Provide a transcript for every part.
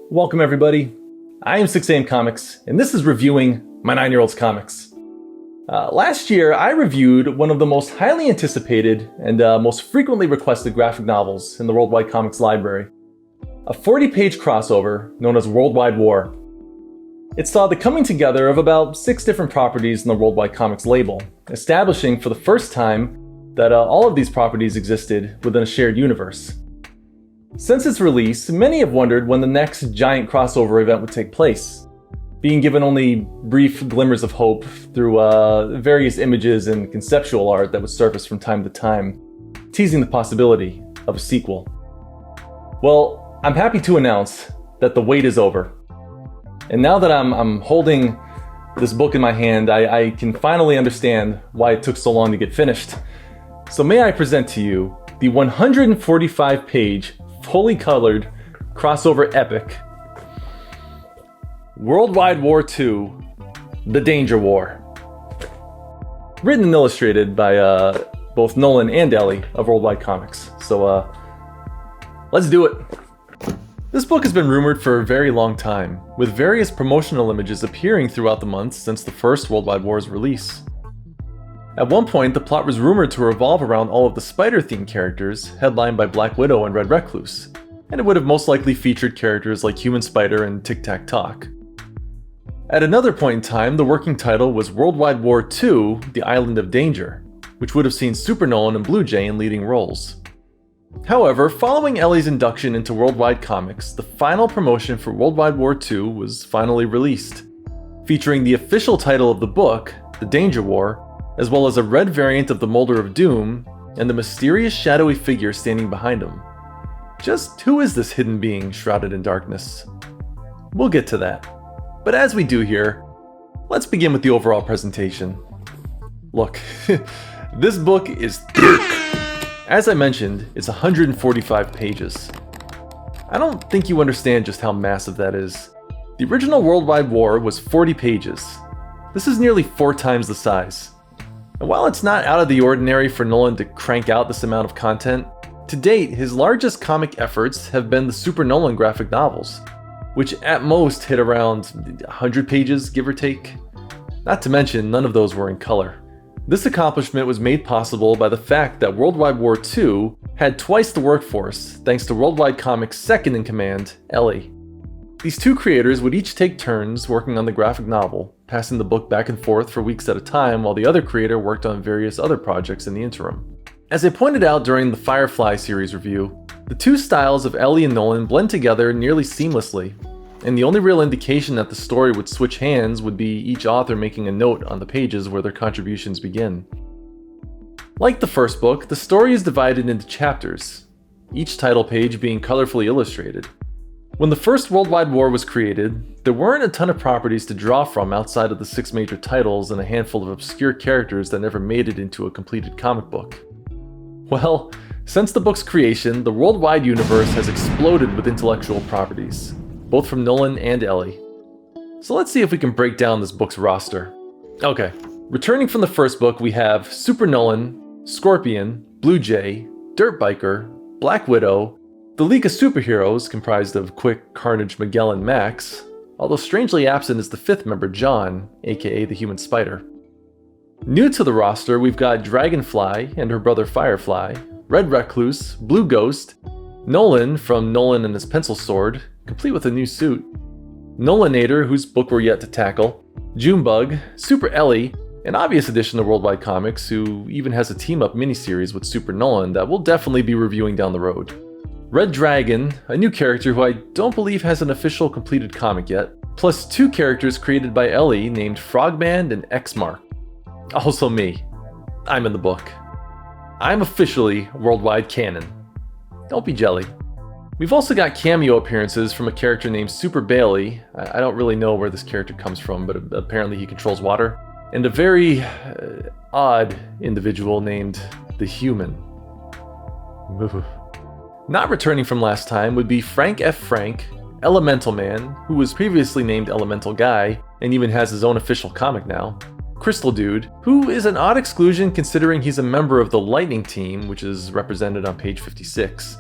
Welcome everybody. I am 6am Comics, and this is reviewing my 9-year-old's comics. Last year, I reviewed one of the most highly anticipated and most frequently requested graphic novels in the World Wide Comix library. A 40-page crossover known as World Wide War. It saw the coming together of about 6 different properties in the World Wide Comix label, establishing for the first time that all of these properties existed within a shared universe. Since its release, many have wondered when the next giant crossover event would take place, being given only brief glimmers of hope through various images and conceptual art that would surface from time to time, teasing the possibility of a sequel. Well, I'm happy to announce that the wait is over. And now that I'm holding this book in my hand, I can finally understand why it took so long to get finished. So may I present to you the 145-page, fully colored crossover epic, World Wide War II, The Danger War. Written and illustrated by both Nolan and Ellie of World Wide Comix. So let's do it. This book has been rumored for a very long time, with various promotional images appearing throughout the months since the first World Wide War's release. At one point, the plot was rumored to revolve around all of the Spider-themed characters, headlined by Black Widow and Red Recluse, and it would have most likely featured characters like Human Spider and Tic Tac Talk. At another point in time, the working title was World Wide War II: The Island of Danger, which would have seen Super Nolan and Blue Jay in leading roles. However, following Ellie's induction into World Wide Comix, the final promotion for World Wide War II was finally released, featuring the official title of the book, The Danger War, as well as a red variant of the Molder of Doom, and the mysterious shadowy figure standing behind him. Just who is this hidden being shrouded in darkness? We'll get to that. But as we do here, let's begin with the overall presentation. Look, this book is thick. As I mentioned, it's 145 pages. I don't think you understand just how massive that is. The original World Wide War was 40 pages. This is nearly 4 times the size. And while it's not out of the ordinary for Nolan to crank out this amount of content, to date, his largest comic efforts have been the Super Nolan graphic novels, which at most hit around 100 pages, give or take. Not to mention, none of those were in color. This accomplishment was made possible by the fact that World Wide War II had twice the workforce, thanks to World Wide Comix' second-in-command, Ellie. These 2 creators would each take turns working on the graphic novel, passing the book back and forth for weeks at a time while the other creator worked on various other projects in the interim. As I pointed out during the Firefly series review, the 2 styles of Ellie and Nolan blend together nearly seamlessly, and the only real indication that the story would switch hands would be each author making a note on the pages where their contributions begin. Like the first book, the story is divided into chapters, each title page being colorfully illustrated. When the first World Wide War was created, there weren't a ton of properties to draw from outside of the 6 major titles and a handful of obscure characters that never made it into a completed comic book. Well, since the book's creation, the worldwide universe has exploded with intellectual properties, both from Nolan and Ellie. So let's see if we can break down this book's roster. Okay, returning from the first book, we have Super Nolan, Scorpion, Blue Jay, Dirt Biker, Black Widow, the League of Superheroes, comprised of Quick, Carnage, Miguel, and Max, although strangely absent is the 5th member, John, aka the Human Spider. New to the roster, we've got Dragonfly and her brother Firefly, Red Recluse, Blue Ghost, Nolan from Nolan and his Pencil Sword, complete with a new suit, Nolanator, whose book we're yet to tackle, Junebug, Super Ellie, an obvious addition to World Wide Comix, who even has a team-up miniseries with Super Nolan that we'll definitely be reviewing down the road. Red Dragon, a new character who I don't believe has an official completed comic yet, plus 2 characters created by Ellie named Frogman and X-Mark. Also me. I'm in the book. I'm officially worldwide canon. Don't be jelly. We've also got cameo appearances from a character named Super Bailey. I don't really know where this character comes from, but apparently he controls water. And a very odd individual named The Human. Not returning from last time would be Frank F. Frank, Elemental Man, who was previously named Elemental Guy, and even has his own official comic now. Crystal Dude, who is an odd exclusion considering he's a member of the Lightning Team, which is represented on page 56.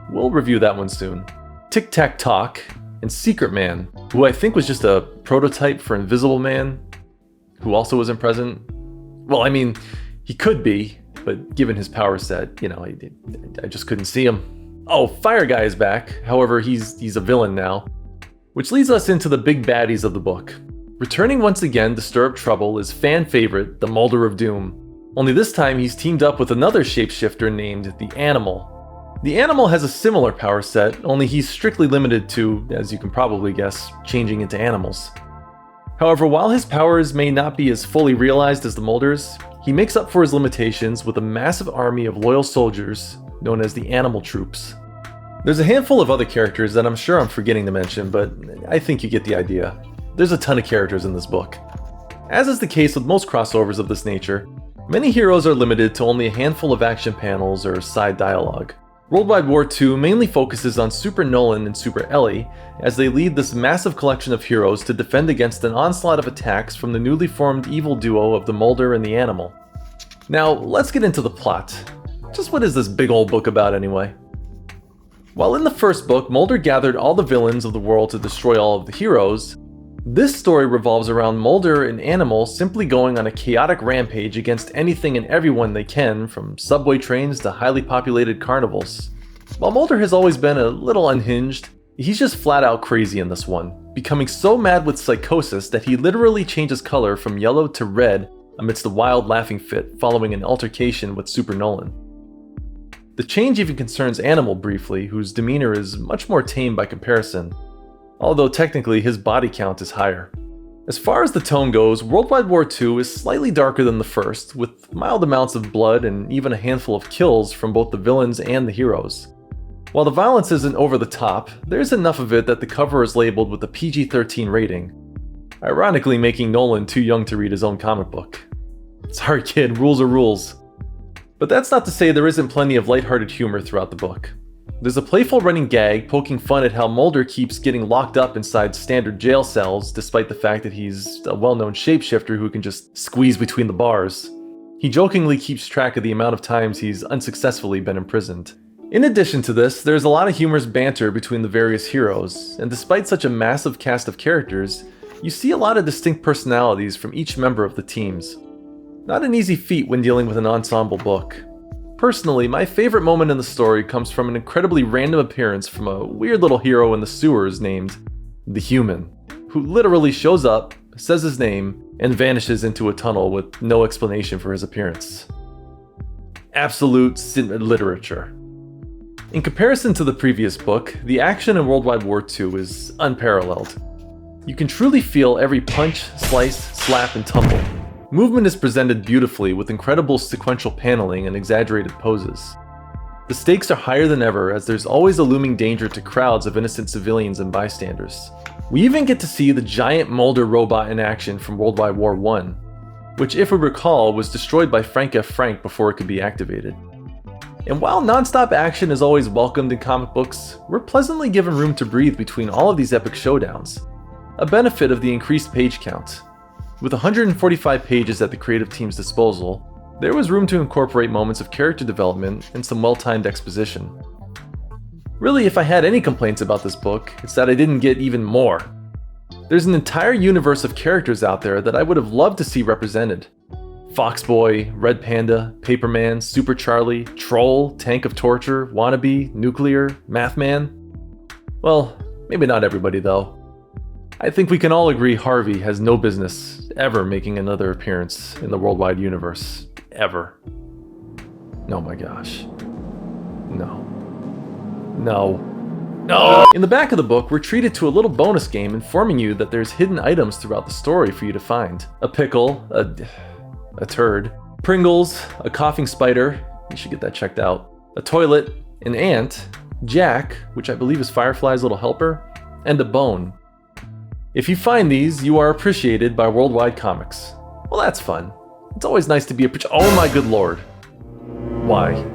We'll review that one soon. Tic Tac Talk, and Secret Man, who I think was just a prototype for Invisible Man, who also wasn't present. Well, I mean, he could be, but given his power set, you know, I just couldn't see him. Oh, Fire Guy is back. However, he's a villain now. Which leads us into the big baddies of the book. Returning once again to stir up trouble is fan favorite, the Molder of Doom. Only this time he's teamed up with another shapeshifter named the Animal. The Animal has a similar power set, only he's strictly limited to, as you can probably guess, changing into animals. However, while his powers may not be as fully realized as the Molders, he makes up for his limitations with a massive army of loyal soldiers known as the Animal Troops. There's a handful of other characters that I'm sure I'm forgetting to mention, but I think you get the idea. There's a ton of characters in this book. As is the case with most crossovers of this nature, many heroes are limited to only a handful of action panels or side dialogue. World Wide War II mainly focuses on Super Nolan and Super Ellie as they lead this massive collection of heroes to defend against an onslaught of attacks from the newly formed evil duo of the Molder and the Animal. Now, let's get into the plot. Just what is this big old book about anyway? While in the first book, Molder gathered all the villains of the world to destroy all of the heroes, this story revolves around Molder and Animal simply going on a chaotic rampage against anything and everyone they can, from subway trains to highly populated carnivals. While Molder has always been a little unhinged, he's just flat out crazy in this one, becoming so mad with psychosis that he literally changes color from yellow to red amidst a wild laughing fit following an altercation with Super Nolan. The change even concerns Animal briefly, whose demeanor is much more tame by comparison, although technically his body count is higher. As far as the tone goes, World Wide War II is slightly darker than the first, with mild amounts of blood and even a handful of kills from both the villains and the heroes. While the violence isn't over the top, there's enough of it that the cover is labeled with a PG-13 rating, ironically making Nolan too young to read his own comic book. Sorry kid, rules are rules. But that's not to say there isn't plenty of lighthearted humor throughout the book. There's a playful running gag poking fun at how Molder keeps getting locked up inside standard jail cells despite the fact that he's a well-known shapeshifter who can just squeeze between the bars. He jokingly keeps track of the amount of times he's unsuccessfully been imprisoned. In addition to this, there's a lot of humorous banter between the various heroes, and despite such a massive cast of characters, you see a lot of distinct personalities from each member of the teams. Not an easy feat when dealing with an ensemble book. Personally, my favorite moment in the story comes from an incredibly random appearance from a weird little hero in the sewers named The Human, who literally shows up, says his name, and vanishes into a tunnel with no explanation for his appearance. Absolute literature. In comparison to the previous book, the action in World Wide War II is unparalleled. You can truly feel every punch, slice, slap, and tumble. Movement is presented beautifully with incredible sequential paneling and exaggerated poses. The stakes are higher than ever as there's always a looming danger to crowds of innocent civilians and bystanders. We even get to see the giant Molder robot in action from World Wide War I, which if we recall was destroyed by Frank F. Frank before it could be activated. And while non-stop action is always welcomed in comic books, we're pleasantly given room to breathe between all of these epic showdowns, a benefit of the increased page count. With 145 pages at the creative team's disposal, there was room to incorporate moments of character development and some well-timed exposition. Really, if I had any complaints about this book, it's that I didn't get even more. There's an entire universe of characters out there that I would have loved to see represented. Foxboy, Red Panda, Paperman, Super Charlie, Troll, Tank of Torture, Wannabe, Nuclear, Mathman. Well, maybe not everybody though. I think we can all agree Harvey has no business ever making another appearance in the worldwide universe. Ever. Oh my gosh. No. No. No! In the back of the book, we're treated to a little bonus game informing you that there's hidden items throughout the story for you to find. A pickle, a turd, Pringles, a coughing spider, you should get that checked out, a toilet, an ant, Jack, which I believe is Firefly's little helper, and a bone. If you find these, you are appreciated by World Wide Comix. Well, that's fun. It's always nice to be oh my good lord. Why?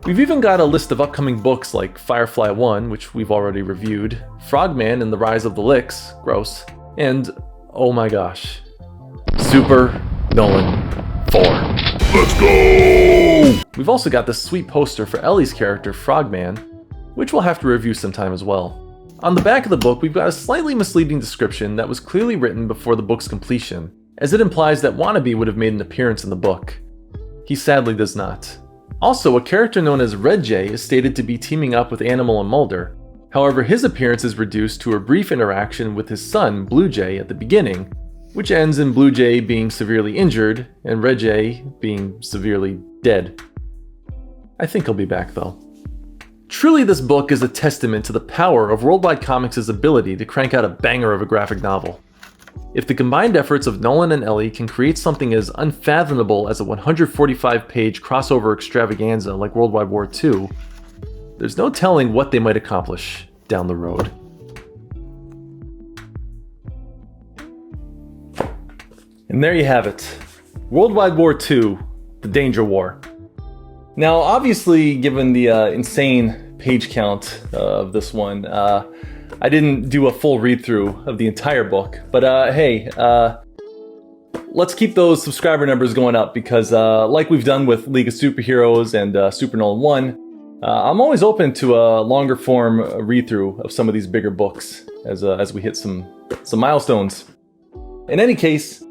We've even got a list of upcoming books like Firefly 1, which we've already reviewed, Frogman and the Rise of the Licks, gross, and, oh my gosh, Super Nolan 4. Let's go! We've also got this sweet poster for Ellie's character, Frogman, which we'll have to review sometime as well. On the back of the book, we've got a slightly misleading description that was clearly written before the book's completion, as it implies that Wannabe would have made an appearance in the book. He sadly does not. Also, a character known as Red Jay is stated to be teaming up with Animal and Mulder. However, his appearance is reduced to a brief interaction with his son, Blue Jay, at the beginning, which ends in Blue Jay being severely injured and Red Jay being severely dead. I think he'll be back though. Truly, this book is a testament to the power of World Wide Comix' ability to crank out a banger of a graphic novel. If the combined efforts of Nolan and Ellie can create something as unfathomable as a 145-page crossover extravaganza like World Wide War II, there's no telling what they might accomplish down the road. And there you have it. World Wide War II, The Danger War. Now, obviously, given the insane page count of this one, I didn't do a full read-through of the entire book. But hey, let's keep those subscriber numbers going up because like we've done with League of Superheroes and Super Nolan 1, I'm always open to a longer form read-through of some of these bigger books as we hit some milestones. In any case,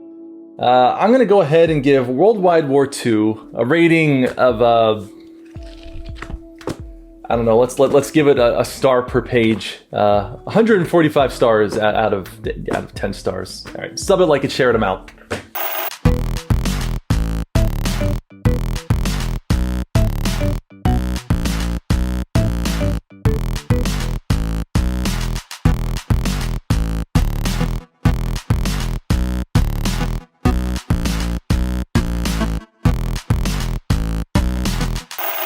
I'm going to go ahead and give World Wide War II a rating of, I don't know, let's give it a star per page. 145 stars out of 10 stars. All right, sub it, like it, share it, I'm out.